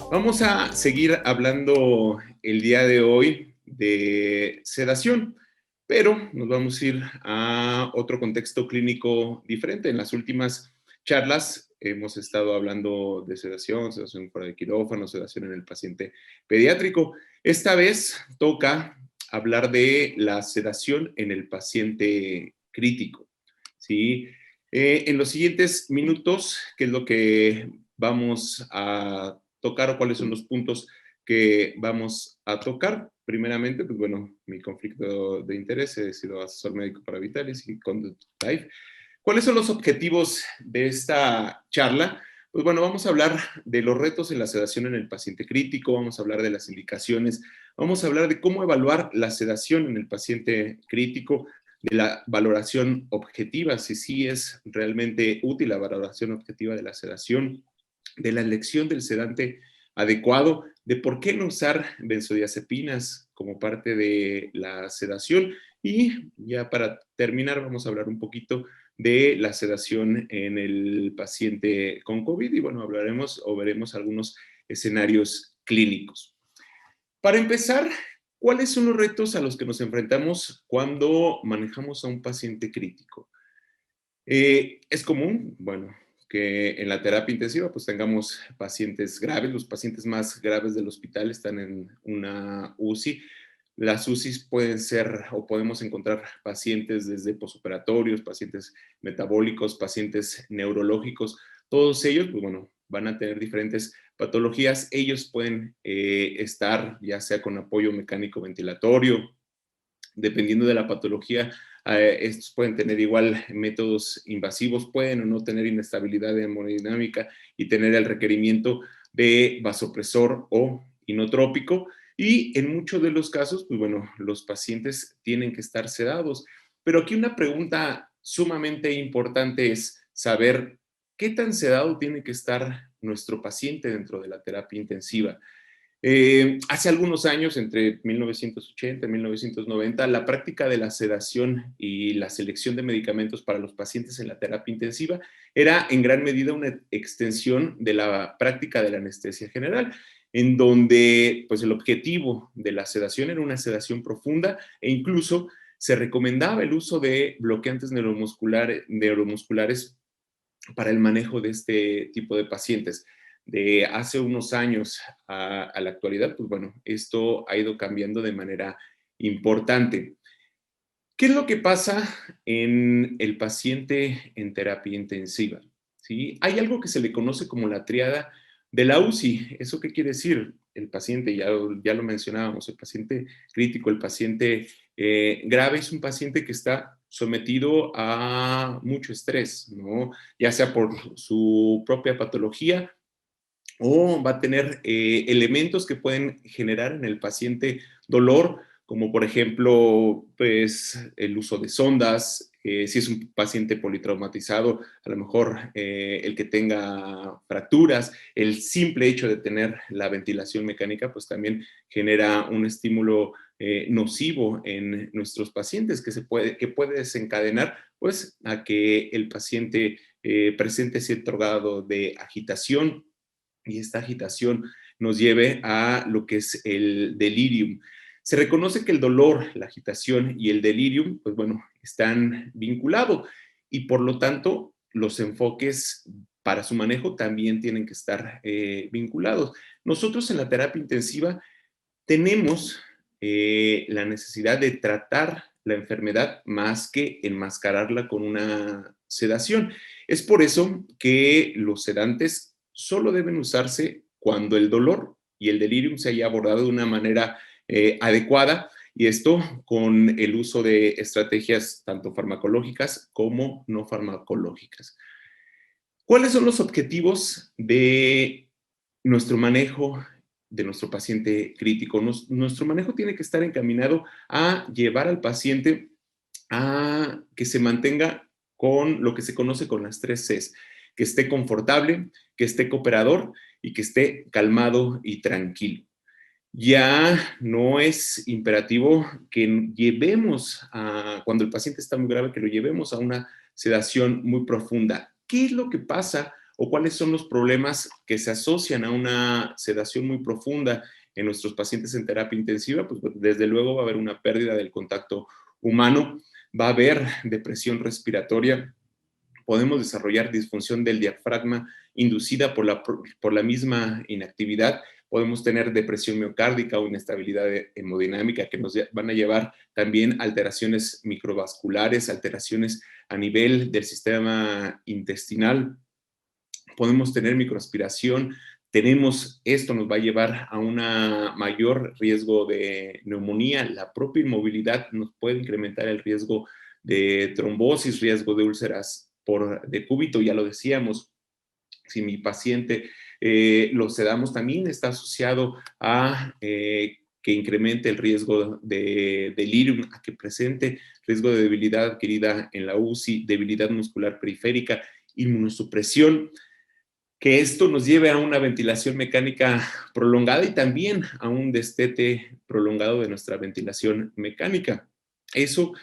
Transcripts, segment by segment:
Vamos a seguir hablando el día de hoy de sedación, pero nos vamos a ir a otro contexto clínico diferente. En las últimas charlas hemos estado hablando de sedación, sedación fuera de quirófano, sedación en el paciente pediátrico. Esta vez toca hablar de la sedación en el paciente crítico, ¿sí? En los siguientes minutos, ¿qué es lo que vamos a tocar o cuáles son los puntos que vamos a tocar? Primeramente, pues bueno, mi conflicto de interés, he sido asesor médico para Vitalis y Conduct Life. ¿Cuáles son los objetivos de esta charla? Pues bueno, vamos a hablar de los retos en la sedación en el paciente crítico, vamos a hablar de las indicaciones, vamos a hablar de cómo evaluar la sedación en el paciente crítico, de la valoración objetiva, si sí es realmente útil la valoración objetiva de la sedación, de la elección del sedante adecuado, de por qué no usar benzodiazepinas como parte de la sedación. Y ya para terminar vamos a hablar un poquito de la sedación en el paciente con COVID y bueno, hablaremos o veremos algunos escenarios clínicos. Para empezar, ¿cuáles son los retos a los que nos enfrentamos cuando manejamos a un paciente crítico? Es común, bueno, que en la terapia intensiva pues tengamos pacientes graves. Los pacientes más graves del hospital están en una UCI. Las UCIs pueden ser o podemos encontrar pacientes desde posoperatorios, pacientes metabólicos, pacientes neurológicos. Todos ellos, pues bueno, van a tener diferentes patologías. Ellos pueden estar ya sea con apoyo mecánico ventilatorio, dependiendo de la patología. Estos pueden tener igual métodos invasivos, pueden o no tener inestabilidad hemodinámica y tener el requerimiento de vasopresor o inotrópico. Y en muchos de los casos, pues bueno, los pacientes tienen que estar sedados. Pero aquí una pregunta sumamente importante es saber qué tan sedado tiene que estar nuestro paciente dentro de la terapia intensiva. Hace algunos años, entre 1980 y 1990, la práctica de la sedación y la selección de medicamentos para los pacientes en la terapia intensiva era en gran medida una extensión de la práctica de la anestesia general, en donde pues, el objetivo de la sedación era una sedación profunda e incluso se recomendaba el uso de bloqueantes neuromusculares para el manejo de este tipo de pacientes. De hace unos años a la actualidad, pues bueno, esto ha ido cambiando de manera importante. ¿Qué es lo que pasa en el paciente en terapia intensiva? ¿Sí? Hay algo que se le conoce como la triada de la UCI. ¿Eso qué quiere decir? El paciente, ya lo mencionábamos, el paciente crítico, el paciente grave es un paciente que está sometido a mucho estrés, ¿no? Ya sea por su propia patología o va a tener elementos que pueden generar en el paciente dolor, como por ejemplo, pues el uso de sondas, si es un paciente politraumatizado, a lo mejor el que tenga fracturas, el simple hecho de tener la ventilación mecánica, pues también genera un estímulo nocivo en nuestros pacientes que puede desencadenar pues a que el paciente presente cierto grado de agitación y esta agitación nos lleve a lo que es el delirium. Se reconoce que el dolor, la agitación y el delirium, pues bueno, están vinculados y por lo tanto los enfoques para su manejo también tienen que estar vinculados. Nosotros en la terapia intensiva tenemos la necesidad de tratar la enfermedad más que enmascararla con una sedación. Es por eso que los sedantes solo deben usarse cuando el dolor y el delirium se haya abordado de una manera adecuada y esto con el uso de estrategias tanto farmacológicas como no farmacológicas. ¿Cuáles son los objetivos de nuestro manejo de nuestro paciente crítico? Nuestro manejo tiene que estar encaminado a llevar al paciente a que se mantenga con lo que se conoce con las 3 Cs, que esté confortable, que esté cooperador y que esté calmado y tranquilo. Ya no es imperativo que cuando el paciente está muy grave, que lo llevemos a una sedación muy profunda. ¿Qué es lo que pasa o cuáles son los problemas que se asocian a una sedación muy profunda en nuestros pacientes en terapia intensiva, pues desde luego va a haber una pérdida del contacto humano, va a haber depresión respiratoria, podemos desarrollar disfunción del diafragma inducida por la misma inactividad, podemos tener depresión miocárdica o inestabilidad hemodinámica que nos van a llevar también alteraciones microvasculares, alteraciones a nivel del sistema intestinal, podemos tener microaspiración, esto nos va a llevar a un mayor riesgo de neumonía, la propia inmovilidad nos puede incrementar el riesgo de trombosis, riesgo de úlceras por decúbito, ya lo decíamos, si mi paciente lo sedamos también está asociado a que incremente el riesgo de delirium, a que presente riesgo de debilidad adquirida en la UCI, debilidad muscular periférica, inmunosupresión, que esto nos lleve a una ventilación mecánica prolongada y también a un destete prolongado de nuestra ventilación mecánica. Eso,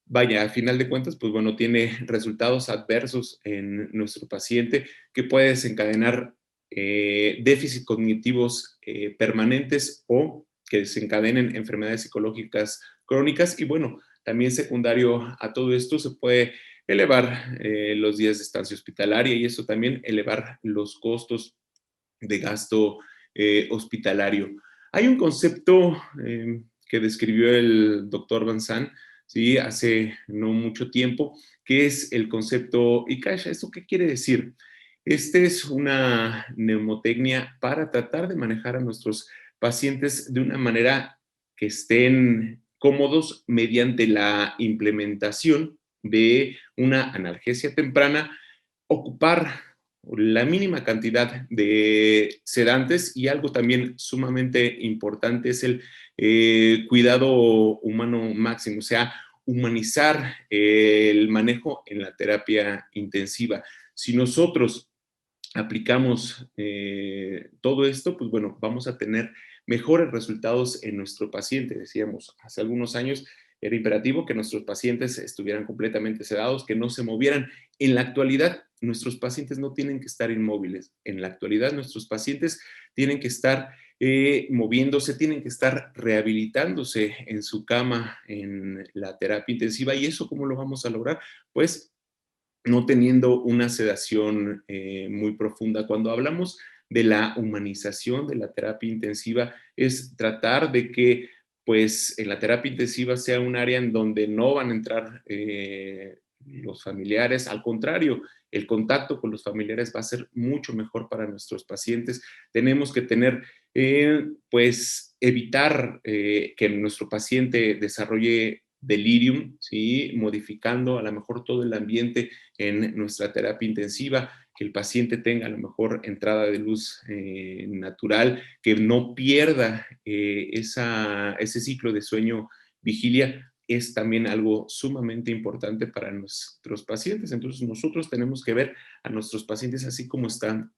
vaya, a final de cuentas, pues bueno, tiene resultados adversos en nuestro paciente que puede desencadenar déficits cognitivos permanentes o que desencadenen enfermedades psicológicas crónicas y bueno, también secundario a todo esto se puede elevar los días de estancia hospitalaria y eso también elevar los costos de gasto hospitalario. Hay un concepto que describió el doctor Van Zandt, ¿sí? Hace no mucho tiempo, que es el concepto ICASH. ¿Esto qué quiere decir? Este es una mnemotecnia para tratar de manejar a nuestros pacientes de una manera que estén cómodos mediante la implementación de una analgesia temprana, ocupar la mínima cantidad de sedantes y algo también sumamente importante es el cuidado humano máximo, o sea, humanizar el manejo en la terapia intensiva. Si nosotros aplicamos todo esto, pues bueno, vamos a tener mejores resultados en nuestro paciente. Decíamos, hace algunos años era imperativo que nuestros pacientes estuvieran completamente sedados, que no se movieran. En la actualidad, nuestros pacientes no tienen que estar inmóviles. En la actualidad, nuestros pacientes tienen que estar moviéndose, tienen que estar rehabilitándose en su cama, en la terapia intensiva. ¿Y eso cómo lo vamos a lograr? Pues no teniendo una sedación muy profunda. Cuando hablamos de la humanización de la terapia intensiva, es tratar de que pues en la terapia intensiva sea un área en donde no van a entrar los familiares, al contrario, el contacto con los familiares va a ser mucho mejor para nuestros pacientes. Tenemos que tener, pues, evitar que nuestro paciente desarrolle delirium, ¿sí? Modificando a lo mejor todo el ambiente en nuestra terapia intensiva, que el paciente tenga a lo mejor entrada de luz natural, que no pierda ese ciclo de sueño vigilia, es también algo sumamente importante para nuestros pacientes. Entonces nosotros tenemos que ver a nuestros pacientes así como están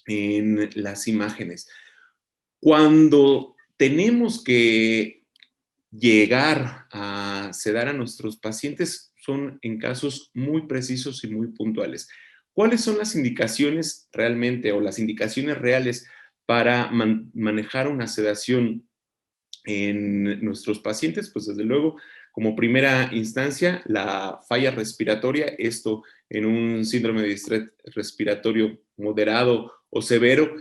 en las imágenes. Cuando tenemos que llegar a sedar a nuestros pacientes son en casos muy precisos y muy puntuales. ¿Cuáles son las indicaciones realmente o las indicaciones reales para manejar una sedación en nuestros pacientes? Pues desde luego, como primera instancia, la falla respiratoria, esto en un síndrome de estrés respiratorio moderado o severo,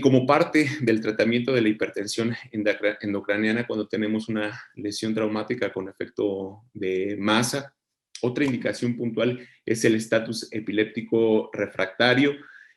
como parte del tratamiento de la hipertensión endocraniana cuando tenemos una lesión traumática con efecto de masa. Otra indicación puntual es el estatus epiléptico refractario.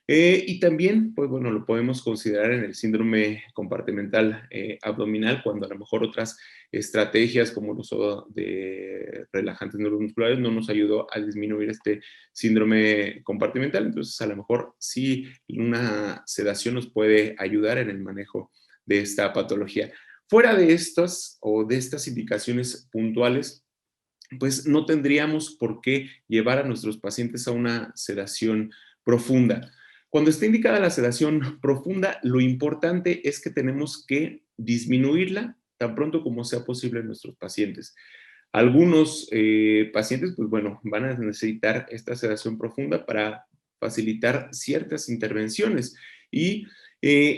Y también, pues bueno, lo podemos considerar en el síndrome compartimental abdominal, cuando a lo mejor otras estrategias como el uso de relajantes neuromusculares no nos ayudó a disminuir este síndrome compartimental. Entonces, a lo mejor sí una sedación nos puede ayudar en el manejo de esta patología. Fuera de estas o de estas indicaciones puntuales, pues no tendríamos por qué llevar a nuestros pacientes a una sedación profunda. Cuando está indicada la sedación profunda, lo importante es que tenemos que disminuirla tan pronto como sea posible en nuestros pacientes. Algunos pacientes, pues bueno, van a necesitar esta sedación profunda para facilitar ciertas intervenciones. Y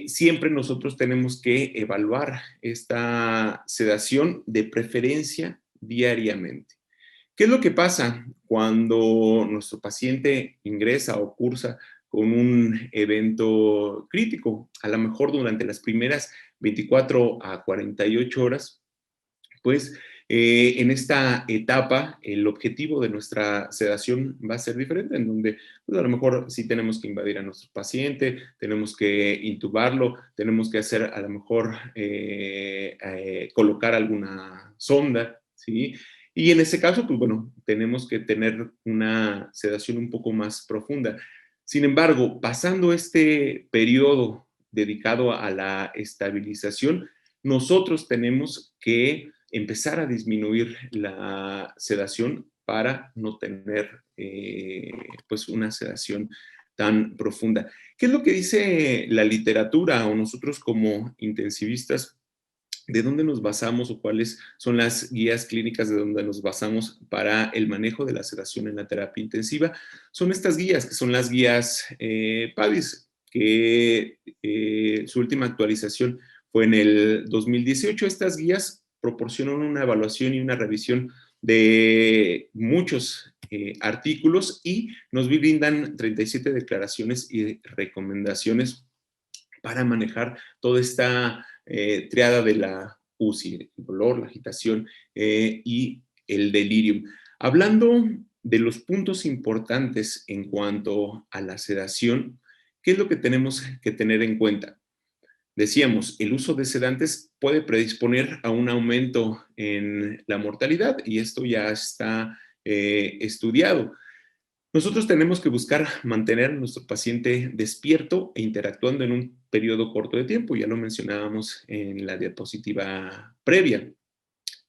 siempre nosotros tenemos que evaluar esta sedación de preferencia diariamente. ¿Qué es lo que pasa cuando nuestro paciente ingresa o cursa con un evento crítico? A lo mejor durante las primeras 24 a 48 horas, pues en esta etapa el objetivo de nuestra sedación va a ser diferente, en donde pues, a lo mejor sí tenemos que invadir a nuestro paciente, tenemos que intubarlo, tenemos que hacer a lo mejor colocar alguna sonda, ¿sí? Y en ese caso, pues bueno, tenemos que tener una sedación un poco más profunda. Sin embargo, pasando este periodo dedicado a la estabilización, nosotros tenemos que empezar a disminuir la sedación para no tener pues una sedación tan profunda. ¿Qué es lo que dice la literatura o nosotros como intensivistas? ¿De dónde nos basamos o cuáles son las guías clínicas de donde nos basamos para el manejo de la sedación en la terapia intensiva? Son estas guías, que son las guías PADIS, que su última actualización fue en el 2018. Estas guías proporcionan una evaluación y una revisión de muchos artículos y nos brindan 37 declaraciones y recomendaciones para manejar toda esta triada de la UCI, el dolor, la agitación y el delirium. Hablando de los puntos importantes en cuanto a la sedación, ¿qué es lo que tenemos que tener en cuenta? Decíamos, el uso de sedantes puede predisponer a un aumento en la mortalidad y esto ya está estudiado. Nosotros tenemos que buscar mantener a nuestro paciente despierto e interactuando en un periodo corto de tiempo, ya lo mencionábamos en la diapositiva previa.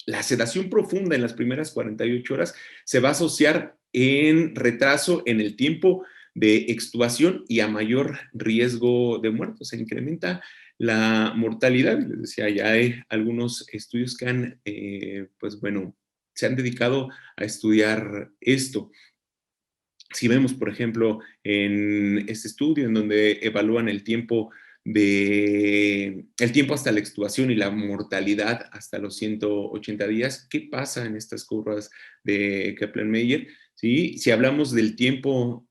La sedación profunda en las primeras 48 horas se va a asociar en retraso en el tiempo de extubación y a mayor riesgo de muerte. Se incrementa la mortalidad. Les decía, ya hay algunos estudios que han, pues bueno, se han dedicado a estudiar esto. Si vemos, por ejemplo, en este estudio en donde evalúan el tiempo hasta la extubación y la mortalidad hasta los 180 días, ¿qué pasa en estas curvas de Kaplan-Meier? ¿Sí? Si hablamos del tiempo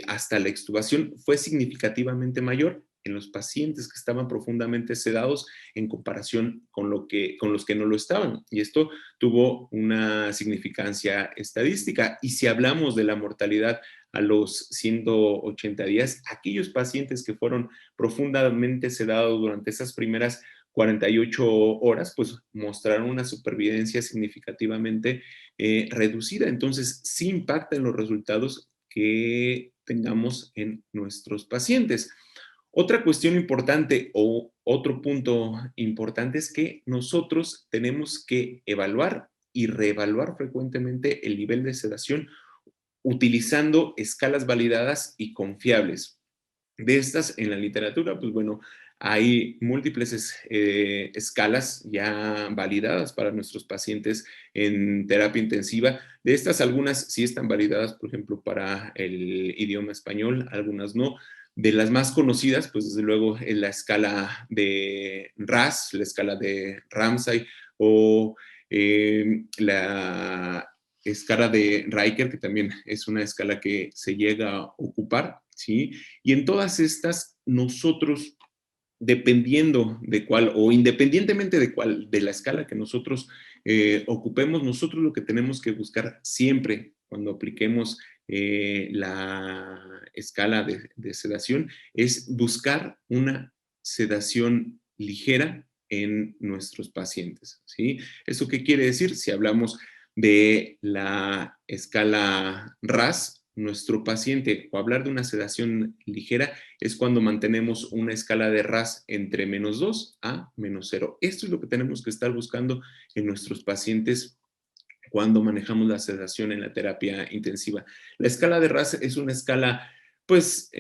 hasta la extubación, fue significativamente mayor en los pacientes que estaban profundamente sedados en comparación con los que no lo estaban. Y esto tuvo una significancia estadística. Y si hablamos de la mortalidad a los 180 días, aquellos pacientes que fueron profundamente sedados durante esas primeras 48 horas, pues mostraron una supervivencia significativamente reducida. Entonces, sí impacta en los resultados que tengamos en nuestros pacientes. Otra cuestión importante o otro punto importante es que nosotros tenemos que evaluar y reevaluar frecuentemente el nivel de sedación utilizando escalas validadas y confiables. De estas, en la literatura, pues bueno, hay múltiples escalas ya validadas para nuestros pacientes en terapia intensiva. De estas, algunas sí están validadas, por ejemplo, para el idioma español, algunas no. De las más conocidas, pues desde luego es la escala de RAS, la escala de Ramsay o la escala de Riker, que también es una escala que se llega a ocupar, ¿sí? Y en todas estas, nosotros, dependiendo de cuál o independientemente de cuál, de la escala que nosotros ocupemos, nosotros lo que tenemos que buscar siempre cuando apliquemos la escala de sedación es buscar una sedación ligera en nuestros pacientes, ¿sí? ¿Eso qué quiere decir? Si hablamos de la escala RAS, nuestro paciente, o hablar de una sedación ligera, es cuando mantenemos una escala de RAS entre -2 a -0. Esto es lo que tenemos que estar buscando en nuestros pacientes cuando manejamos la sedación en la terapia intensiva. La escala de RAS es una escala, pues,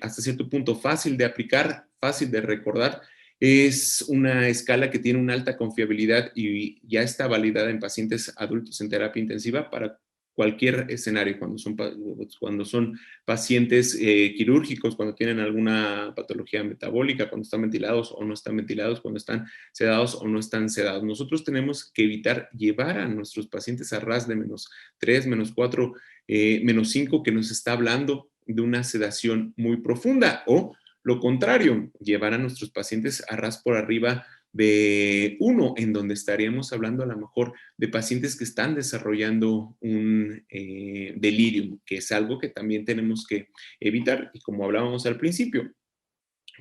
hasta cierto punto fácil de aplicar, fácil de recordar. Es una escala que tiene una alta confiabilidad y ya está validada en pacientes adultos en terapia intensiva para cualquier escenario, cuando son pacientes quirúrgicos, cuando tienen alguna patología metabólica, cuando están ventilados o no están ventilados, cuando están sedados o no están sedados. Nosotros tenemos que evitar llevar a nuestros pacientes a RAS de -3, -4, -5, que nos está hablando de una sedación muy profunda, o lo contrario, llevar a nuestros pacientes a RAS por arriba de 1, en donde estaríamos hablando a lo mejor de pacientes que están desarrollando un delirio, que es algo que también tenemos que evitar. Y como hablábamos al principio,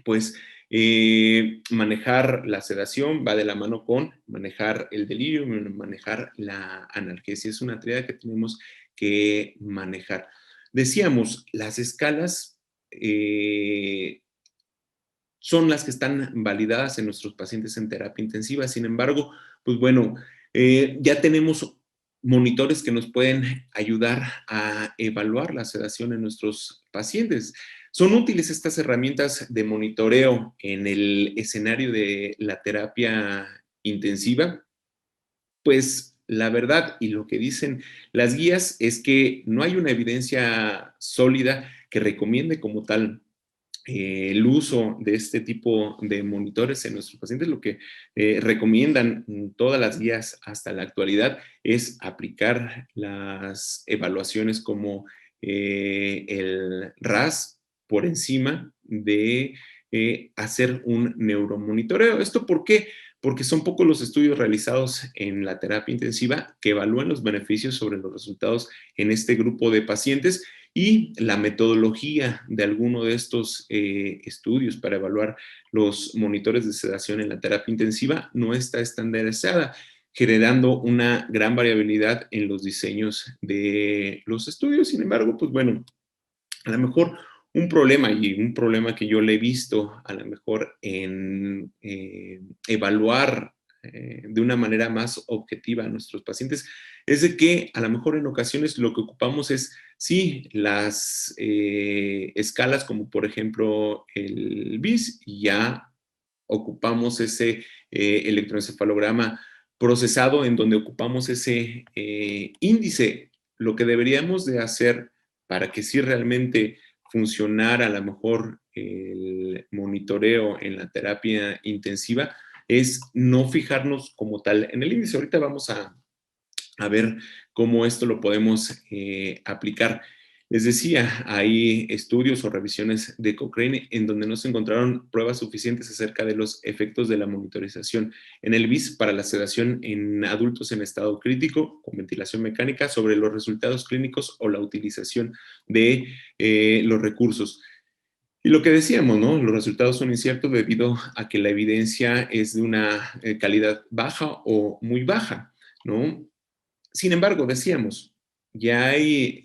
pues manejar la sedación va de la mano con manejar el delirio, manejar la analgesia. Es una tríada que tenemos que manejar. Decíamos, las escalas son las que están validadas en nuestros pacientes en terapia intensiva. Sin embargo, pues bueno, ya tenemos monitores que nos pueden ayudar a evaluar la sedación en nuestros pacientes. ¿Son útiles estas herramientas de monitoreo en el escenario de la terapia intensiva? Pues la verdad y lo que dicen las guías es que no hay una evidencia sólida que recomiende como tal el uso de este tipo de monitores en nuestros pacientes. Lo que recomiendan todas las guías hasta la actualidad es aplicar las evaluaciones como el RAS por encima de hacer un neuromonitoreo. ¿Esto por qué? Porque son pocos los estudios realizados en la terapia intensiva que evalúan los beneficios sobre los resultados en este grupo de pacientes, y la metodología de alguno de estos estudios para evaluar los monitores de sedación en la terapia intensiva no está estandarizada, generando una gran variabilidad en los diseños de los estudios. Sin embargo, pues bueno, a lo mejor un problema que yo le he visto, a lo mejor en evaluar de una manera más objetiva a nuestros pacientes, es de que a lo mejor en ocasiones lo que ocupamos es, sí, las escalas como por ejemplo el BIS, y ya ocupamos ese electroencefalograma procesado en donde ocupamos ese índice. Lo que deberíamos de hacer para que sí realmente funcionara a lo mejor el monitoreo en la terapia intensiva es no fijarnos como tal en el índice. Ahorita vamos a ver cómo esto lo podemos aplicar. Les decía, hay estudios o revisiones de Cochrane en donde no se encontraron pruebas suficientes acerca de los efectos de la monitorización en el BIS para la sedación en adultos en estado crítico con ventilación mecánica sobre los resultados clínicos o la utilización de los recursos. Y lo que decíamos, ¿no? Los resultados son inciertos debido a que la evidencia es de una calidad baja o muy baja, ¿no? Sin embargo, decíamos, ya hay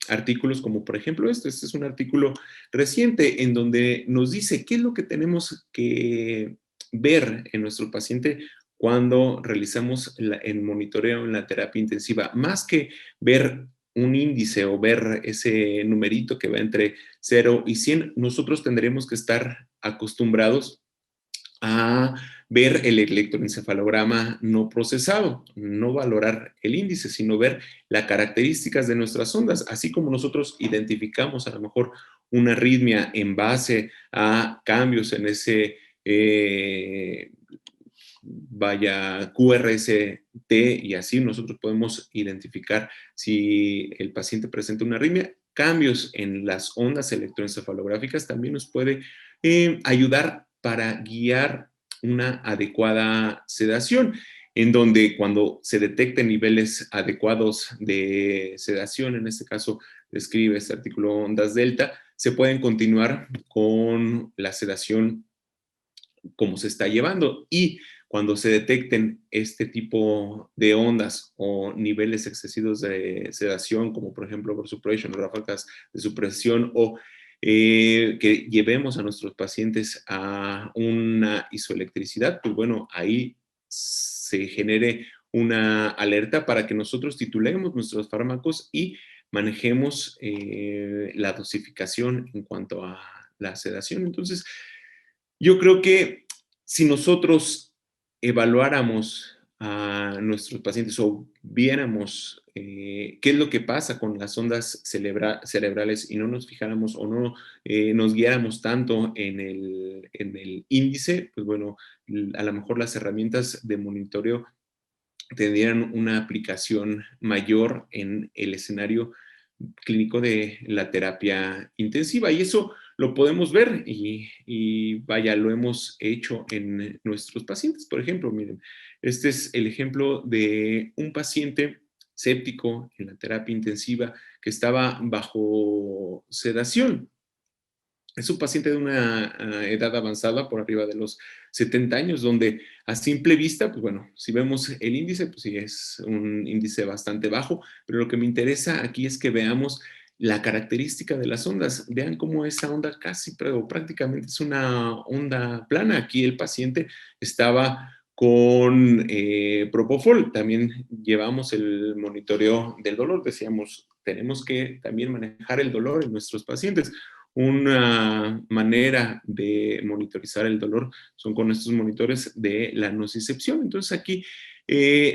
artículos como por ejemplo este es un artículo reciente en donde nos dice qué es lo que tenemos que ver en nuestro paciente cuando realizamos el monitoreo en la terapia intensiva. Más que ver un índice o ver ese numerito que va entre 0 y 100, nosotros tendremos que estar acostumbrados a ver el electroencefalograma no procesado, no valorar el índice, sino ver las características de nuestras ondas, así como nosotros identificamos a lo mejor una arritmia en base a cambios en ese vaya QRST, y así nosotros podemos identificar si el paciente presenta una arritmia. Cambios en las ondas electroencefalográficas también nos puede ayudar para guiar una adecuada sedación, en donde cuando se detecten niveles adecuados de sedación, en este caso describe este artículo ondas delta, se pueden continuar con la sedación como se está llevando. Y cuando se detecten este tipo de ondas o niveles excesivos de sedación, como por ejemplo vasopression, ráfagas de supresión, o que llevemos a nuestros pacientes a una isoelectricidad, pues bueno, ahí se genere una alerta para que nosotros titulemos nuestros fármacos y manejemos la dosificación en cuanto a la sedación. Entonces, yo creo que si nosotros evaluáramos a nuestros pacientes o viéramos qué es lo que pasa con las ondas cerebrales y no nos fijáramos o no nos guiáramos tanto en el índice, pues bueno, a lo mejor las herramientas de monitoreo tendrían una aplicación mayor en el escenario clínico de la terapia intensiva. Y eso lo podemos ver y vaya, lo hemos hecho en nuestros pacientes. Por ejemplo, miren, este es el ejemplo de un paciente séptico en la terapia intensiva que estaba bajo sedación. Es un paciente de una edad avanzada, por arriba de los 70 años, donde a simple vista, pues bueno, si vemos el índice, pues sí es un índice bastante bajo, pero lo que me interesa aquí es que veamos la característica de las ondas. Vean cómo esa onda casi, pero prácticamente es una onda plana. Aquí el paciente estaba con Propofol. También llevamos el monitoreo del dolor. Decíamos, tenemos que también manejar el dolor en nuestros pacientes. Una manera de monitorizar el dolor son con estos monitores de la nocicepción. Entonces aquí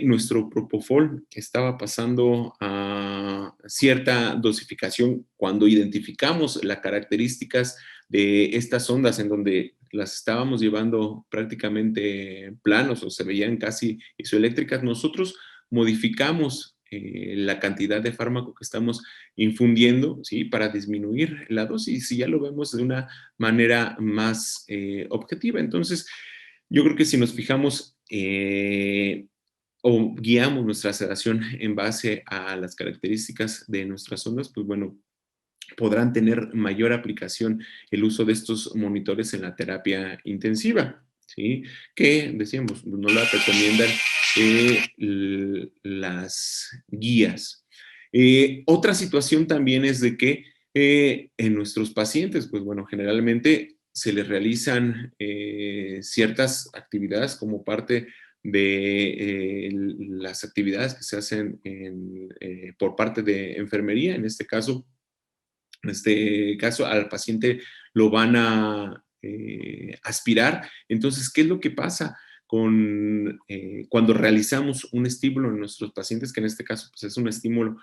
nuestro Propofol estaba pasando a cierta dosificación cuando identificamos las características de estas ondas en donde las estábamos llevando prácticamente planos o se veían casi isoeléctricas. Nosotros modificamos la cantidad de fármaco que estamos infundiendo, ¿sí? Para disminuir la dosis y ya lo vemos de una manera más objetiva. Entonces, yo creo que si nos fijamos o guiamos nuestra sedación en base a las características de nuestras ondas, pues bueno, podrán tener mayor aplicación el uso de estos monitores en la terapia intensiva, ¿sí? Que, decíamos, no la recomiendan las guías. Otra situación también es de que en nuestros pacientes, pues bueno, generalmente se les realizan ciertas actividades como parte de las actividades que se hacen por parte de enfermería, en este caso al paciente lo van a aspirar. Entonces, ¿qué es lo que pasa cuando realizamos un estímulo en nuestros pacientes, que en este caso pues, es un estímulo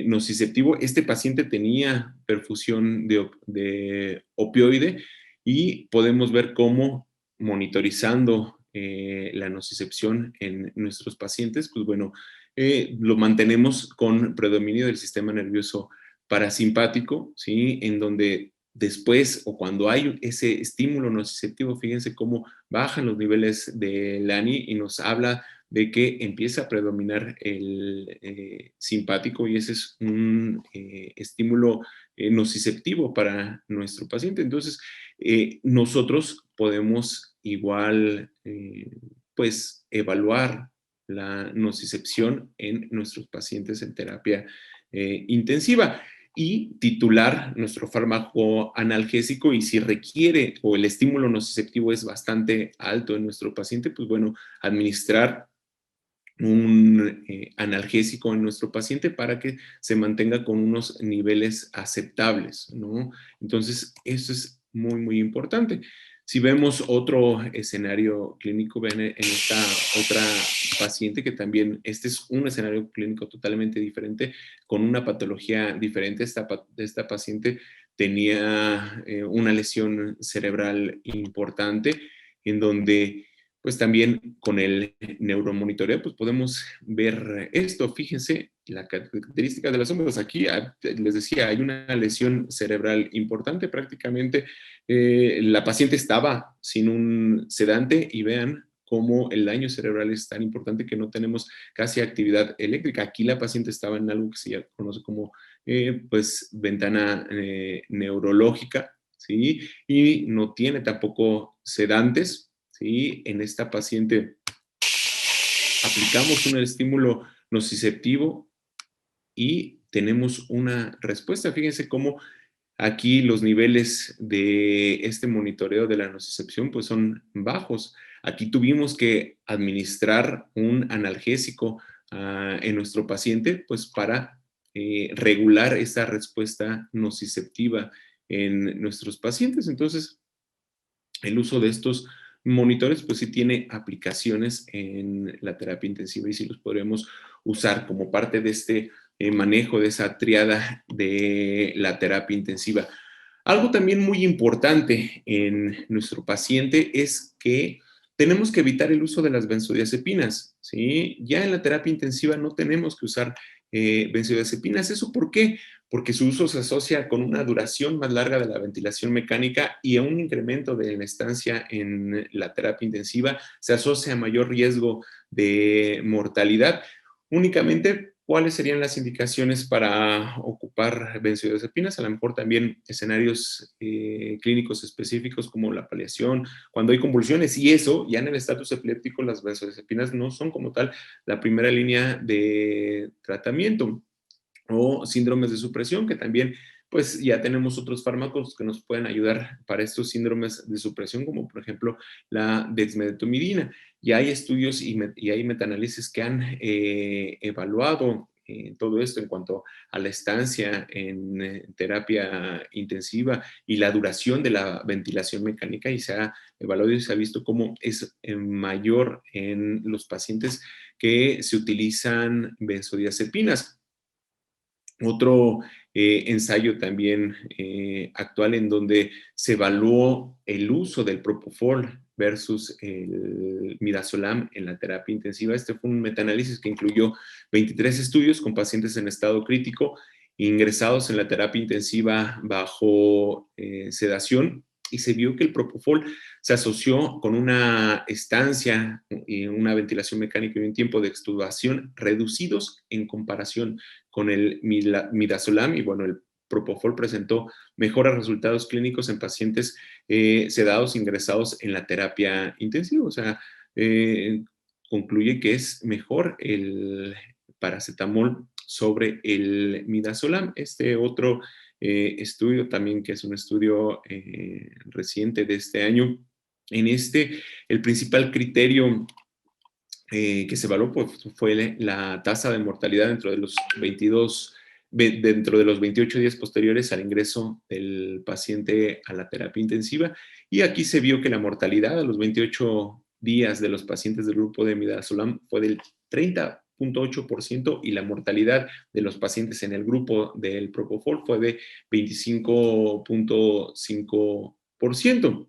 nociceptivo? Este paciente tenía perfusión de opioide y podemos ver cómo monitorizando la nocicepción en nuestros pacientes, pues bueno, lo mantenemos con predominio del sistema nervioso parasimpático, ¿sí? En donde después o cuando hay ese estímulo nociceptivo, fíjense cómo bajan los niveles del ANI y nos habla de que empieza a predominar el simpático y ese es un estímulo nociceptivo para nuestro paciente. Entonces, nosotros podemos igual, pues, evaluar la nocicepción en nuestros pacientes en terapia intensiva y titular nuestro fármaco analgésico y si requiere o el estímulo nociceptivo es bastante alto en nuestro paciente, pues bueno, administrar un analgésico en nuestro paciente para que se mantenga con unos niveles aceptables, ¿no? Entonces, eso es muy, muy importante. Si vemos otro escenario clínico, ven en esta otra paciente que también, este es un escenario clínico totalmente diferente, con una patología diferente. Esta paciente tenía una lesión cerebral importante en donde pues también con el neuromonitoreo, pues podemos ver esto. Fíjense la característica de las ondas. Aquí les decía, hay una lesión cerebral importante. Prácticamente la paciente estaba sin un sedante y vean cómo el daño cerebral es tan importante que no tenemos casi actividad eléctrica. Aquí la paciente estaba en algo que se conoce como pues ventana neurológica, ¿sí? Y no tiene tampoco sedantes, ¿sí? En esta paciente aplicamos un estímulo nociceptivo y tenemos una respuesta. Fíjense cómo aquí los niveles de este monitoreo de la nocicepción pues son bajos. Aquí tuvimos que administrar un analgésico en nuestro paciente pues para regular esta respuesta nociceptiva en nuestros pacientes. Entonces, el uso de estos monitores, pues sí tiene aplicaciones en la terapia intensiva y sí los podremos usar como parte de este manejo de esa triada de la terapia intensiva. Algo también muy importante en nuestro paciente es que tenemos que evitar el uso de las benzodiazepinas, ¿sí? Ya en la terapia intensiva no tenemos que usar benzodiazepinas. ¿Eso por qué? Porque su uso se asocia con una duración más larga de la ventilación mecánica y a un incremento de la estancia en la terapia intensiva. Se asocia a mayor riesgo de mortalidad. Únicamente, ¿cuáles serían las indicaciones para ocupar benzodiazepinas? A lo mejor también escenarios clínicos específicos como la paliación, cuando hay convulsiones y eso, ya en el estatus epiléptico, las benzodiazepinas no son como tal la primera línea de tratamiento o síndromes de supresión, que también pues ya tenemos otros fármacos que nos pueden ayudar para estos síndromes de supresión, como por ejemplo la dexmedetomidina. Ya hay estudios y hay metaanálisis que han evaluado todo esto en cuanto a la estancia en terapia intensiva y la duración de la ventilación mecánica y se ha evaluado y se ha visto cómo es mayor en los pacientes que se utilizan benzodiazepinas. Otro ensayo también actual en donde se evaluó el uso del propofol versus el midazolam en la terapia intensiva. Este fue un metaanálisis que incluyó 23 estudios con pacientes en estado crítico ingresados en la terapia intensiva bajo sedación y se vio que el propofol se asoció con una estancia y una ventilación mecánica y un tiempo de extubación reducidos en comparación con el midazolam y bueno, el propofol presentó mejores resultados clínicos en pacientes sedados ingresados en la terapia intensiva. O sea, concluye que es mejor el paracetamol sobre el midazolam. Este otro estudio también, que es un estudio reciente de este año, en este, el principal criterio que se evaluó pues, fue la tasa de mortalidad dentro de los 28 días posteriores al ingreso del paciente a la terapia intensiva. Y aquí se vio que la mortalidad a los 28 días de los pacientes del grupo de midazolam fue del 30,8% y la mortalidad de los pacientes en el grupo del propofol fue de 25,5%.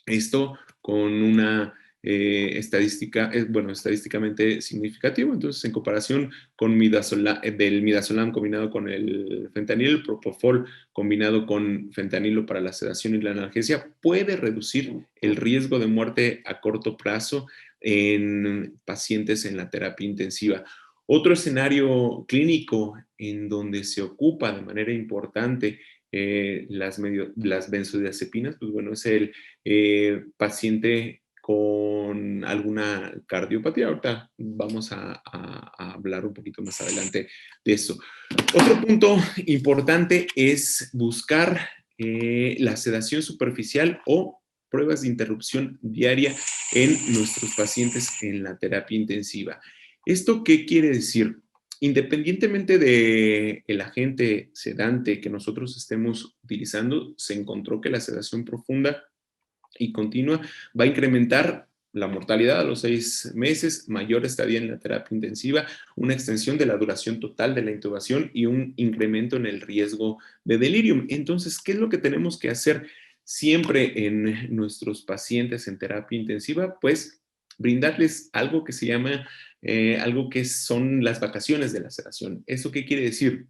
Esto con una estadística, bueno, estadísticamente significativo. Entonces, en comparación con del midazolam combinado con el fentanilo, el propofol combinado con fentanilo para la sedación y la analgesia puede reducir el riesgo de muerte a corto plazo en pacientes en la terapia intensiva. Otro escenario clínico en donde se ocupa de manera importante las benzodiazepinas, pues bueno, es el paciente con alguna cardiopatía. Ahorita vamos a hablar un poquito más adelante de eso. Otro punto importante es buscar la sedación superficial o pruebas de interrupción diaria en nuestros pacientes en la terapia intensiva. ¿Esto qué quiere decir? Independientemente del agente sedante que nosotros estemos utilizando, se encontró que la sedación profunda y continua va a incrementar la mortalidad a los 6 meses, mayor estadía en la terapia intensiva, una extensión de la duración total de la intubación y un incremento en el riesgo de delirium. Entonces, ¿qué es lo que tenemos que hacer siempre en nuestros pacientes en terapia intensiva? Pues brindarles algo que se llama, algo que son las vacaciones de la sedación. ¿Eso qué quiere decir?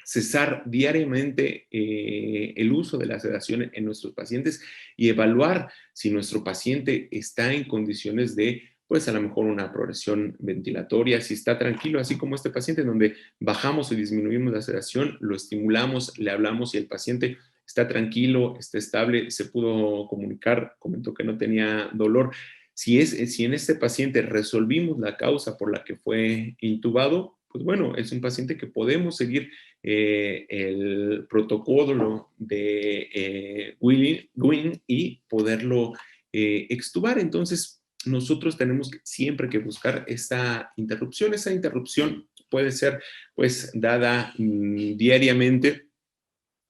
Cesar diariamente el uso de la sedación en nuestros pacientes y evaluar si nuestro paciente está en condiciones de, pues a lo mejor una progresión ventilatoria, si está tranquilo, así como este paciente, en donde bajamos y disminuimos la sedación, lo estimulamos, le hablamos y el paciente está tranquilo, está estable, se pudo comunicar, comentó que no tenía dolor. Si en este paciente resolvimos la causa por la que fue intubado, pues bueno, es un paciente que podemos seguir el protocolo de Wing y poderlo extubar. Entonces, nosotros tenemos siempre que buscar esta interrupción. Esa interrupción puede ser pues dada diariamente,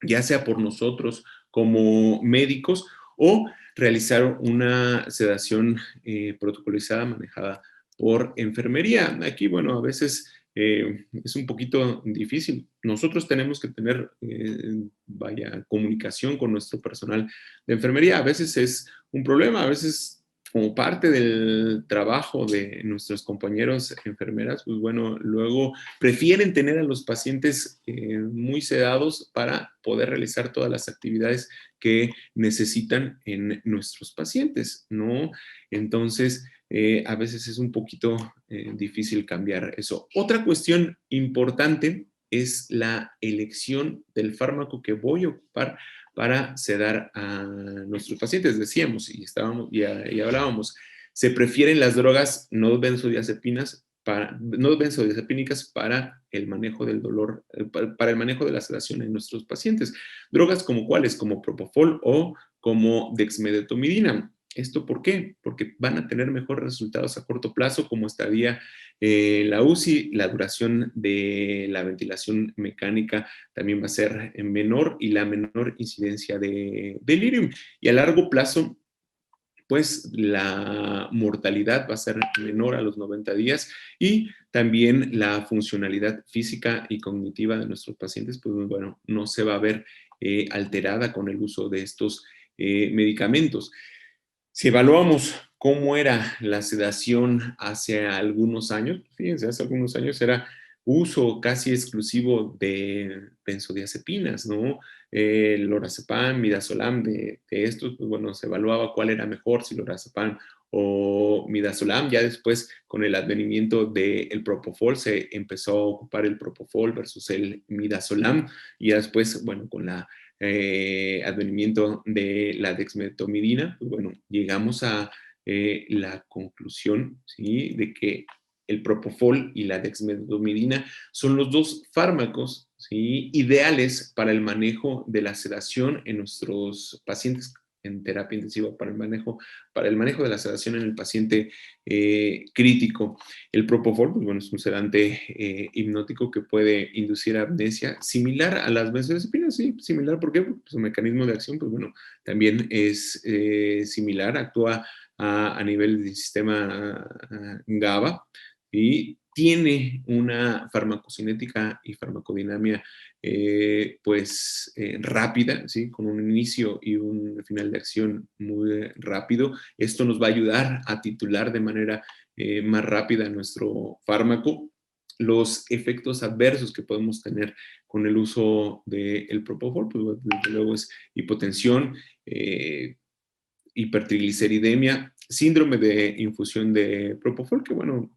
ya sea por nosotros como médicos o realizar una sedación protocolizada manejada por enfermería. Aquí, bueno, a veces es un poquito difícil. Nosotros tenemos que tener, vaya, comunicación con nuestro personal de enfermería. A veces es un problema, a veces como parte del trabajo de nuestros compañeros enfermeras, pues bueno, luego prefieren tener a los pacientes muy sedados para poder realizar todas las actividades que necesitan en nuestros pacientes, ¿no? Entonces, a veces es un poquito difícil cambiar eso. Otra cuestión importante es la elección del fármaco que voy a ocupar para sedar a nuestros pacientes. Decíamos y hablábamos, se prefieren las drogas no benzodiazepinas no benzodiazepínicas para el manejo del dolor, para el manejo de la sedación en nuestros pacientes. Drogas como cuáles, como propofol o como dexmedetomidina. ¿Esto por qué? Porque van a tener mejores resultados a corto plazo, como estaría la UCI, la duración de la ventilación mecánica también va a ser menor y la menor incidencia de delirium. Y a largo plazo, pues la mortalidad va a ser menor a los 90 días y también la funcionalidad física y cognitiva de nuestros pacientes, pues bueno, no se va a ver alterada con el uso de estos medicamentos. Si evaluamos cómo era la sedación hace algunos años, fíjense, hace algunos años era uso casi exclusivo de benzodiazepinas, ¿no? Lorazepam, midazolam, de estos, pues bueno, se evaluaba cuál era mejor, si lorazepam o midazolam. Ya después, con el advenimiento del propofol, se empezó a ocupar el propofol versus el midazolam, y ya después, bueno, con la advenimiento de la dexmedetomidina, pues bueno, llegamos a la conclusión, ¿sí?, de que el propofol y la dexmedetomidina son los dos fármacos, ¿sí?, ideales para el manejo de la sedación en nuestros pacientes en terapia intensiva, para el manejo de la sedación en el paciente crítico. El propofol, pues bueno, es un sedante hipnótico que puede inducir amnesia, similar a las benzodiazepinas, sí, similar. ¿Por qué? Porque su mecanismo de acción, pues bueno, también es similar, actúa a nivel del sistema GABA y tiene una farmacocinética y farmacodinamia rápida, ¿sí?, con un inicio y un final de acción muy rápido. Esto nos va a ayudar a titular de manera más rápida nuestro fármaco. Los efectos adversos que podemos tener con el uso del propofol, pues desde luego es hipotensión, hipertrigliceridemia, síndrome de infusión de propofol, que bueno,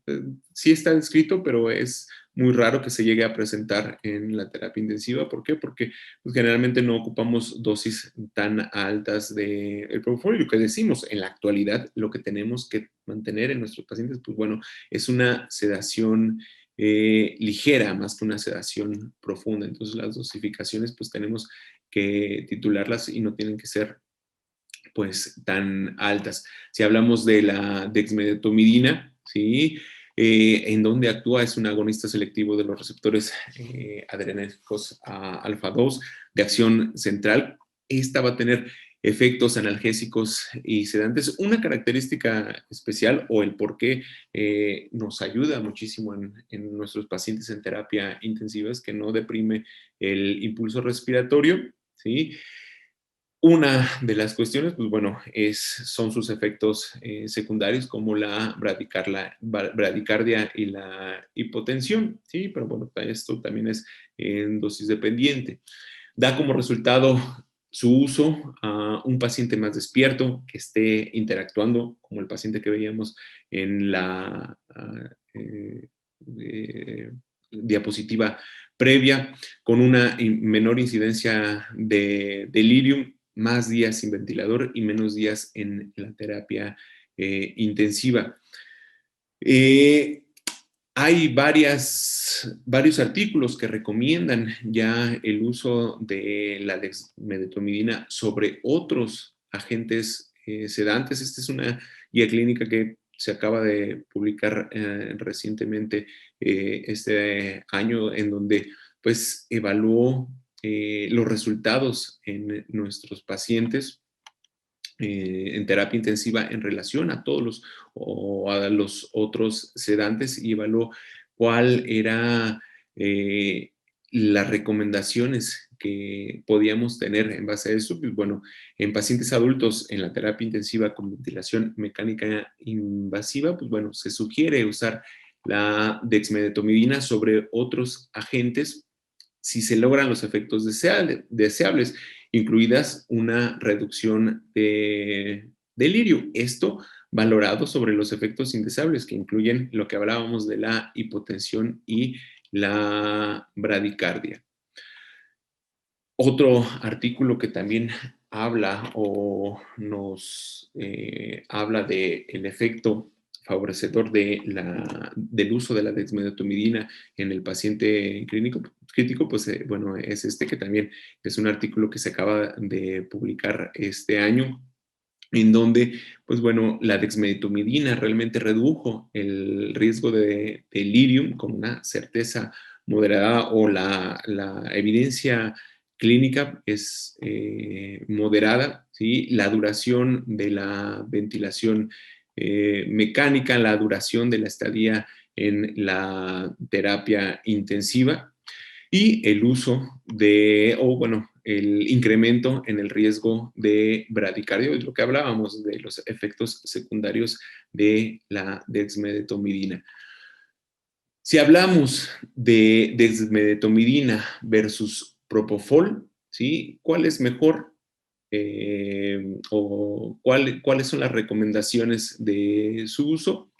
sí está descrito, pero es muy raro que se llegue a presentar en la terapia intensiva. ¿Por qué? Porque pues, generalmente no ocupamos dosis tan altas del propofol, y lo que decimos, en la actualidad, lo que tenemos que mantener en nuestros pacientes, pues bueno, es una sedación ligera, más que una sedación profunda. Entonces las dosificaciones pues tenemos que titularlas y no tienen que ser pues tan altas. Si hablamos de la dexmedetomidina, ¿sí?, en donde actúa, es un agonista selectivo de los receptores adrenérgicos alfa 2 de acción central. Esta va a tener efectos analgésicos y sedantes. Una característica especial, o el por qué nos ayuda muchísimo en nuestros pacientes en terapia intensiva, es que no deprime el impulso respiratorio, ¿sí? Una de las cuestiones, pues bueno, son sus efectos secundarios, como la bradicardia y la hipotensión, ¿sí? Pero bueno, esto también es en dosis dependiente. Da como resultado su uso a un paciente más despierto, que esté interactuando, como el paciente que veíamos en la diapositiva previa, con una menor incidencia de delirium, más días sin ventilador y menos días en la terapia intensiva. Hay varios artículos que recomiendan ya el uso de la dexmedetomidina sobre otros agentes sedantes. Esta es una guía clínica que se acaba de publicar recientemente este año, en donde pues evaluó los resultados en nuestros pacientes en terapia intensiva en relación a todos o a los otros sedantes y evaluó cuál era las recomendaciones que podíamos tener en base a eso. Pues bueno, en pacientes adultos en la terapia intensiva con ventilación mecánica invasiva, pues bueno, se sugiere usar la dexmedetomidina sobre otros agentes si se logran los efectos deseables, incluidas una reducción de delirio. Esto valorado sobre los efectos indeseables, que incluyen lo que hablábamos de la hipotensión y la bradicardia. Otro artículo que también habla o nos habla del efecto favorecedor del uso de la dexmedetomidina en el paciente crítico, pues bueno, es este que también es un artículo que se acaba de publicar este año, en donde, pues bueno, la dexmedetomidina realmente redujo el riesgo de delirium con una certeza moderada, o la evidencia clínica es moderada, ¿sí? La duración de la ventilación mecánica, la duración de la estadía en la terapia intensiva y el uso o bueno, el incremento en el riesgo de bradicardia, es lo que hablábamos de los efectos secundarios de la dexmedetomidina. Si hablamos de dexmedetomidina versus propofol, ¿sí? ¿Cuál es mejor? O cuáles son las recomendaciones de su uso.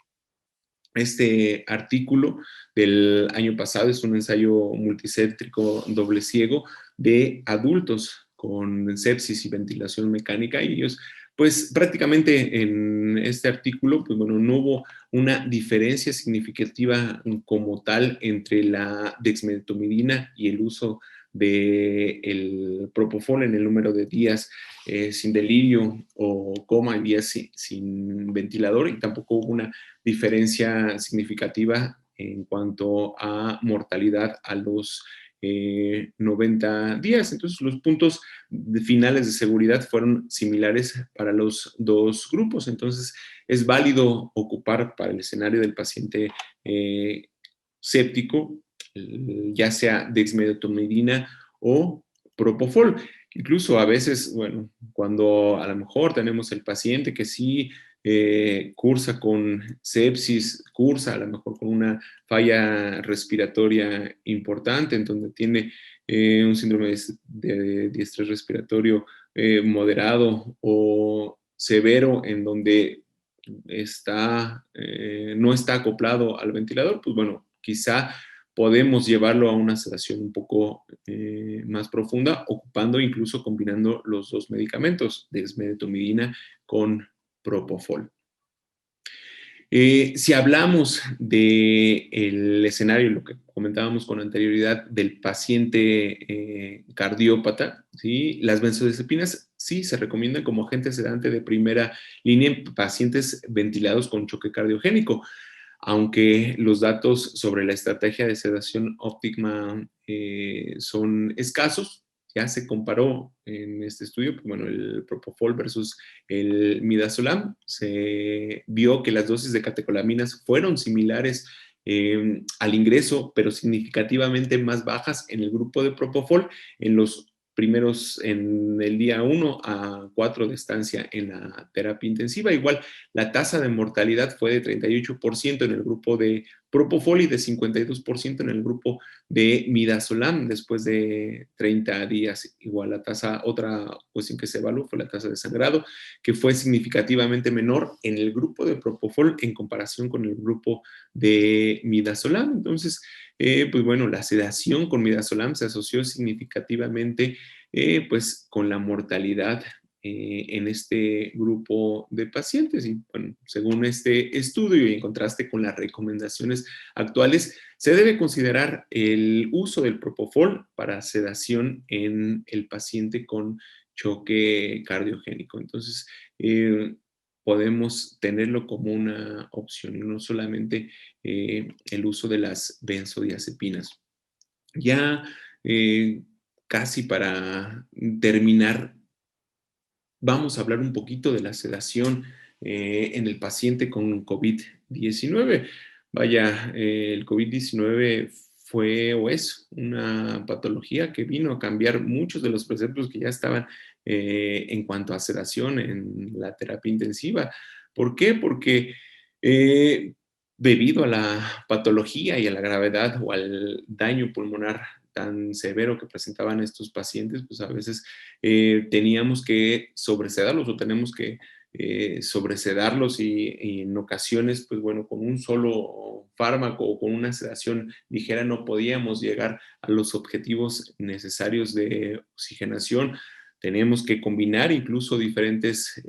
Este artículo del año pasado es un ensayo multicéntrico doble ciego de adultos con sepsis y ventilación mecánica, y ellos, pues prácticamente en este artículo, pues bueno, no hubo una diferencia significativa como tal entre la dexmedetomidina y el uso del propofol en el número de días sin delirio o coma y días sin ventilador, y tampoco hubo una diferencia significativa en cuanto a mortalidad a los 90 días. Entonces, los puntos finales de seguridad fueron similares para los dos grupos. Entonces, es válido ocupar para el escenario del paciente séptico, ya sea dexmedetomidina o propofol. Incluso a veces, bueno, cuando a lo mejor tenemos el paciente que sí cursa con sepsis, cursa a lo mejor con una falla respiratoria importante, en donde tiene un síndrome de estrés respiratorio moderado o severo, en donde no está acoplado al ventilador, pues bueno, quizá podemos llevarlo a una sedación un poco más profunda, ocupando, incluso combinando los dos medicamentos, dexmedetomidina con propofol. Si hablamos del escenario, lo que comentábamos con anterioridad, del paciente cardiópata, ¿sí? Las benzodiazepinas sí se recomiendan como agente sedante de primera línea en pacientes ventilados con choque cardiogénico, aunque los datos sobre la estrategia de sedación óptima son escasos. Ya se comparó en este estudio, pues, bueno, el propofol versus el midazolam. Se vio que las dosis de catecolaminas fueron similares al ingreso, pero significativamente más bajas en el grupo de propofol en los primeros, en el día 1 a 4 de estancia en la terapia intensiva. Igual, la tasa de mortalidad fue de 38% en el grupo de propofol y de 52% en el grupo de midazolam después de 30 días. Igual la tasa, otra cuestión que se evaluó fue la tasa de sangrado, que fue significativamente menor en el grupo de propofol en comparación con el grupo de midazolam. Entonces, pues bueno, la sedación con midazolam se asoció significativamente pues con la mortalidad en este grupo de pacientes. Y bueno, según este estudio y en contraste con las recomendaciones actuales, se debe considerar el uso del propofol para sedación en el paciente con choque cardiogénico. Entonces, podemos tenerlo como una opción y no solamente el uso de las benzodiazepinas. Ya casi para terminar, vamos a hablar un poquito de la sedación en el paciente con COVID-19. Vaya, el COVID-19 fue o es una patología que vino a cambiar muchos de los preceptos que ya estaban en cuanto a sedación en la terapia intensiva. ¿Por qué? Porque eh, debido a la patología y a la gravedad o al daño pulmonar tan severo que presentaban estos pacientes, pues a veces teníamos que sobresedarlos o tenemos que sobresedarlos y en ocasiones, pues bueno, con un solo fármaco o con una sedación ligera no podíamos llegar a los objetivos necesarios de oxigenación. Teníamos que combinar incluso diferentes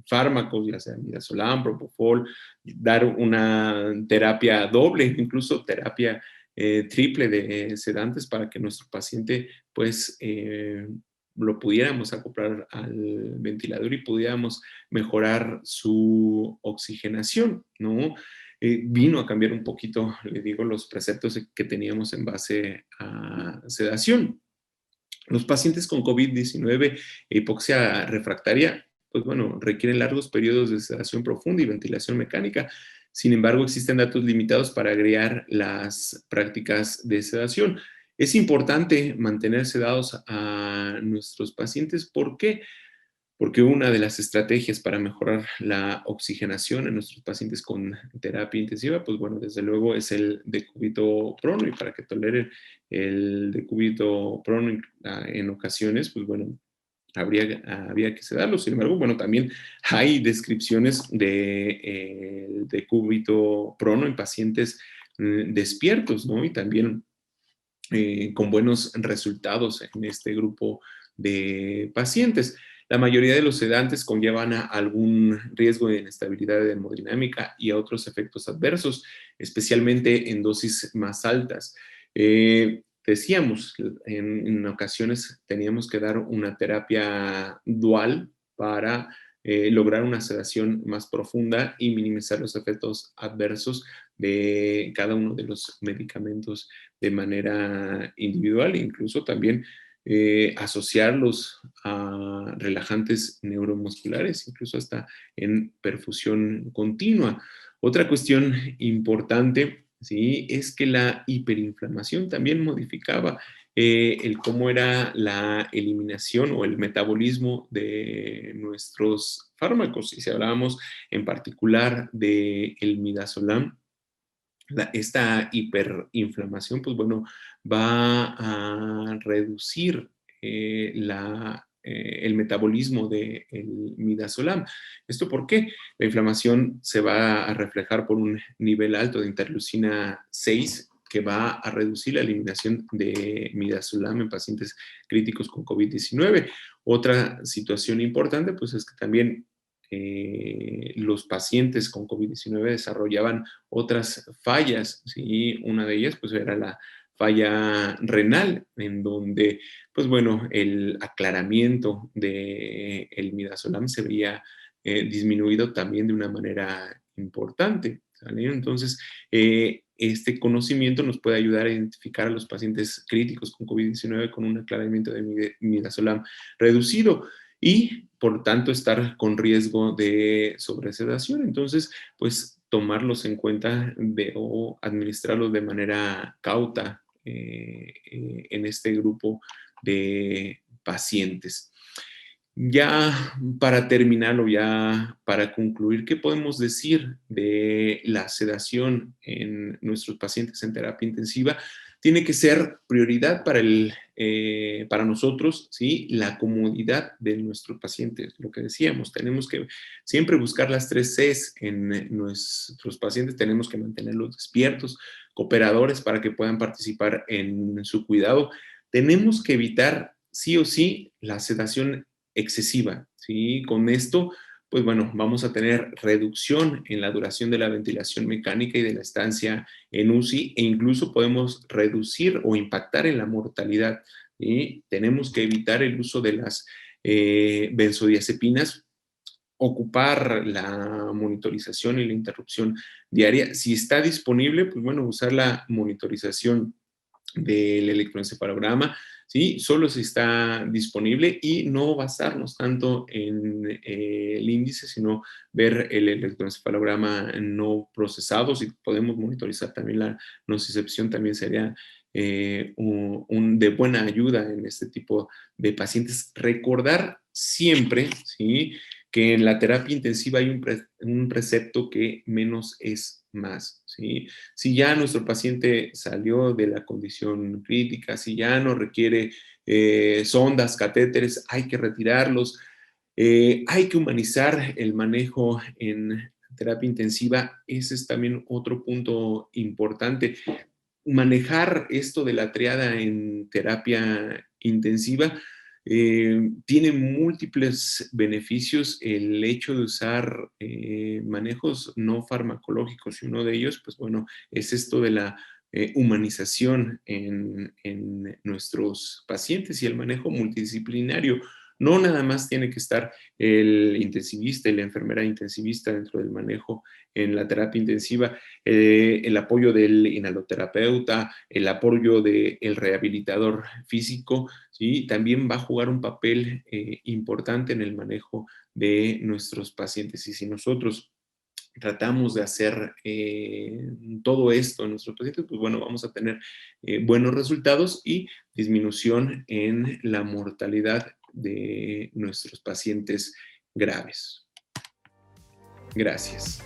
fármacos, ya sea midazolam, propofol, dar una terapia doble, incluso terapia triple de sedantes para que nuestro paciente pues lo pudiéramos acoplar al ventilador y pudiéramos mejorar su oxigenación, ¿no? Vino a cambiar un poquito, le digo, los preceptos que teníamos en base a sedación. Los pacientes con COVID-19 e hipoxia refractaria, pues bueno, requieren largos periodos de sedación profunda y ventilación mecánica. Sin embargo, existen datos limitados para agregar las prácticas de sedación. Es importante mantener sedados a nuestros pacientes. ¿Por qué? Porque una de las estrategias para mejorar la oxigenación en nuestros pacientes con terapia intensiva, pues bueno, desde luego es el decúbito prono, y para que toleren el decúbito prono en ocasiones, pues bueno, había que sedarlo. Sin embargo, bueno, también hay descripciones de decúbito prono en pacientes despiertos, ¿no? Y también con buenos resultados en este grupo de pacientes. La mayoría de los sedantes conllevan a algún riesgo de inestabilidad hemodinámica y a otros efectos adversos, especialmente en dosis más altas. Decíamos, en ocasiones teníamos que dar una terapia dual para lograr una sedación más profunda y minimizar los efectos adversos de cada uno de los medicamentos de manera individual, incluso también asociarlos a relajantes neuromusculares, incluso hasta en perfusión continua. Otra cuestión importante, ¿sí?, es que la hiperinflamación también modificaba el cómo era la eliminación o el metabolismo de nuestros fármacos. Y si hablábamos en particular del midazolam, esta hiperinflamación, pues bueno, va a reducir el metabolismo del midazolam. ¿Esto por qué? La inflamación se va a reflejar por un nivel alto de interleucina 6 que va a reducir la eliminación de midazolam en pacientes críticos con COVID-19. Otra situación importante, pues es que también los pacientes con COVID-19 desarrollaban otras fallas, ¿sí? Una de ellas pues era la falla renal, en donde, pues bueno, el aclaramiento del midazolam se veía disminuido también de una manera importante, ¿sale? Entonces, este conocimiento nos puede ayudar a identificar a los pacientes críticos con COVID-19 con un aclaramiento de midazolam reducido y, por tanto, estar con riesgo de sobresedación. Entonces, pues tomarlos en cuenta o administrarlos de manera cauta en este grupo de pacientes. Ya para terminarlo, ya para concluir, ¿qué podemos decir de la sedación en nuestros pacientes en terapia intensiva? Tiene que ser prioridad para nosotros, ¿sí?, la comodidad de nuestros pacientes. Lo que decíamos, tenemos que siempre buscar las 3 Cs en nuestros pacientes. Tenemos que mantenerlos despiertos, cooperadores para que puedan participar en su cuidado. Tenemos que evitar sí o sí la sedación excesiva, ¿sí? Con esto, pues bueno, vamos a tener reducción en la duración de la ventilación mecánica y de la estancia en UCI, e incluso podemos reducir o impactar en la mortalidad. ¿Sí? Tenemos que evitar el uso de las benzodiazepinas, ocupar la monitorización y la interrupción diaria. Si está disponible, pues bueno, usar la monitorización del electroencefalograma. ¿sí? Solo si está disponible y no basarnos tanto en el índice, sino ver el electroencefalograma no procesado. Si podemos monitorizar también la nocicepción, también sería de buena ayuda en este tipo de pacientes. Recordar siempre, ¿sí?, que en la terapia intensiva hay un precepto que menos es más, ¿sí? Si ya nuestro paciente salió de la condición crítica, si ya no requiere sondas, catéteres, hay que retirarlos. Hay que humanizar el manejo en terapia intensiva. Ese es también otro punto importante. Manejar esto de la triada en terapia intensiva tiene múltiples beneficios. El hecho de usar manejos no farmacológicos, y uno de ellos, pues bueno, es esto de la humanización en nuestros pacientes y el manejo multidisciplinario. No nada más tiene que estar el intensivista y la enfermera intensivista dentro del manejo en la terapia intensiva, el apoyo del inhaloterapeuta, el apoyo del rehabilitador físico, ¿sí? También va a jugar un papel importante en el manejo de nuestros pacientes. Y si nosotros tratamos de hacer todo esto en nuestros pacientes, pues bueno, vamos a tener buenos resultados y disminución en la mortalidad de nuestros pacientes graves. Gracias.